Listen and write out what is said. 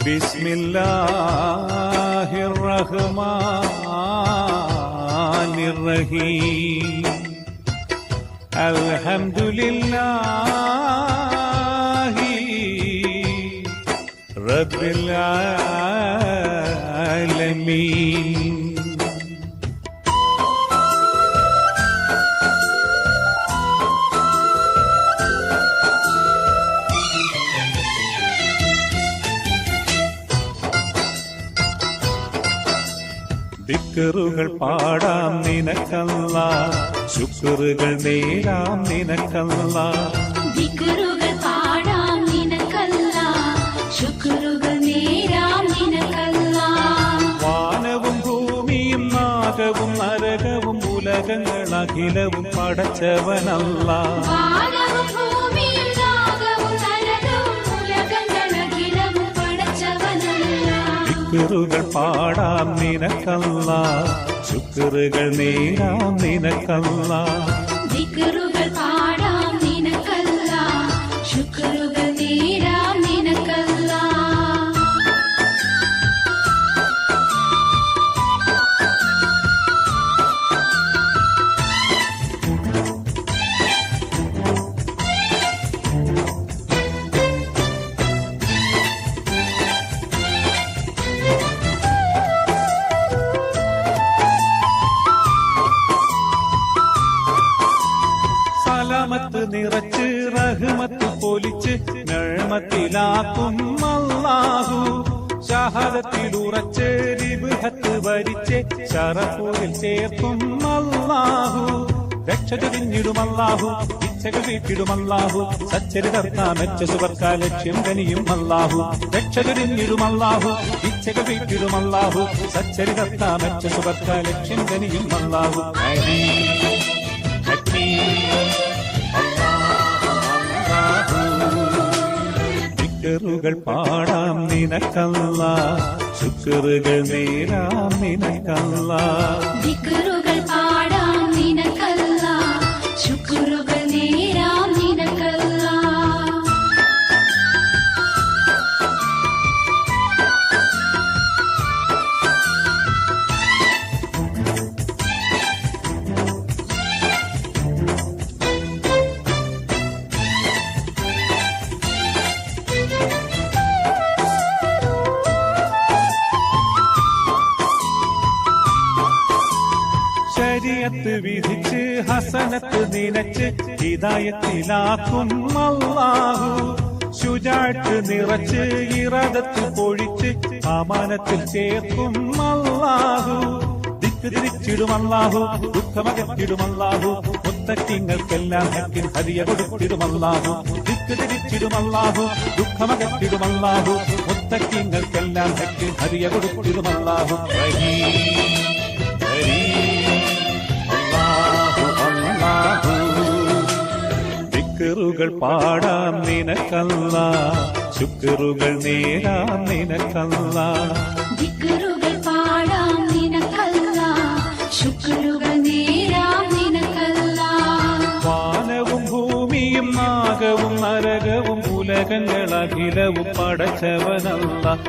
ബിസ്മില്ലാഹിർ റഹ്മാനിർ റഹീം അൽഹംദുലില്ലാഹി റബ്ബിൽ ആലമീൻ. ദിക്റുകൾ പാടാം നിനക്കല്ലാഹ്, ശുക്റുകൾ നേരാം നിനക്കല്ലാഹ്. ദിക്റുകൾ പാടാം നിനക്കല്ലാഹ്, ശുക്റുകൾ നേരാം നിനക്കല്ലാഹ്. വാനവും ഭൂമിയും നാഗവും നരകവും ഉലകങ്ങൾ അഖിലവും പടച്ചവനല്ലാഹ്. വാനവും ഭൂമിയും നാഗവും നരകവും ഉലകങ്ങൾ അഖിലവും പടച്ചവനല്ലാഹ്. ദിക്റുകൾ പാടാം നിനക്കല്ലാഹ്, ശുക്റുകൾ നേരാം നിനക്കല്ലാഹ്. ദിക്റുകൾ പാടാം നിനക്കല്ലാഹ്, ശുക്റുകൾ നേരാം നിനക്കല്ലാഹ്. സലാമത്ത് നിറച്ച് റഹ്മത്ത് പൊലിച്ച് നഴ്മത്തിലാക്കും അല്ലാഹു. ഷഹാദത്തിലുറച്ച് റിബ്ഹത്ത് വരിച്ച് ശറഫുൽ ചേർക്കും അല്ലാഹു. രക്ഷ ചൊരിഞ്ഞിടും അല്ലാഹു, ഇച്ഛകൾ വീട്ടിടും അല്ലാഹു. സച്ചരിതർത്താ മെച്ച സുവർക്കാ ലക്ഷ്യം കനിയും അല്ലാഹു. രക്ഷ ചൊരിഞ്ഞിടും അല്ലാഹു, ഇച്ഛകൾ വീട്ടിടും അല്ലാഹു. സച്ചരിതർത്താ മെച്ച സുവർക്കാ ലക്ഷ്യം കനിയും അല്ലാഹു. ദിക്റുകൾ പാടാം നിനക്കല്ലാഹ്, ശുക്റുകൾ നേരാം നിനക്കല്ലാഹ്. ദിക്റുകൾ പാടാം നിനക്കല്ലാഹ്, ശുക്റുകൾ നേരാം നിനക്കല്ലാഹ്. ശരീഅത്ത് വിധിച്ച് ഹസനത്ത് നിനച്ച് ഹിദായത്തിലാക്കും അല്ലാഹു. ശുജാഅത്ത് നിറച്ച് ഇറാദത്ത് പൊഴിച്ച് അമാനത്തിൽ ചേർക്കും അല്ലാഹു. ദിക്ക് തിരിച്ചിടും അല്ലാഹു, ദുഃഖമകറ്റിടും അല്ലാഹു. മുത്തക്കിങ്ങൾക്കെല്ലാം ഹക്കിൻ ഹദിയ കൊടുത്തിടും അല്ലാഹു. ദിക്ക് തിരിച്ചിടും അല്ലാഹു, ദുഃഖമകറ്റിടും അല്ലാഹു. മുത്തക്കിങ്ങൾക്കെല്ലാം ഹക്കിൻ ഹദിയ കൊടുത്തിടും അല്ലാഹു. ദിക്റുകൾ പാടാം നിനക്കല്ലാഹ്, ശുക്റുകൾ നേരാം നിനക്കല്ലാഹ്. ദിക്റുകൾ പാടാം നിനക്കല്ലാഹ്, ശുക്റുകൾ നേരാം നിനക്കല്ലാഹ്. വാനവും ഭൂമിയും നാഗവും നരകവും ഉലകങ്ങൾ അഖിലവും പടച്ചവനല്ലാഹ്.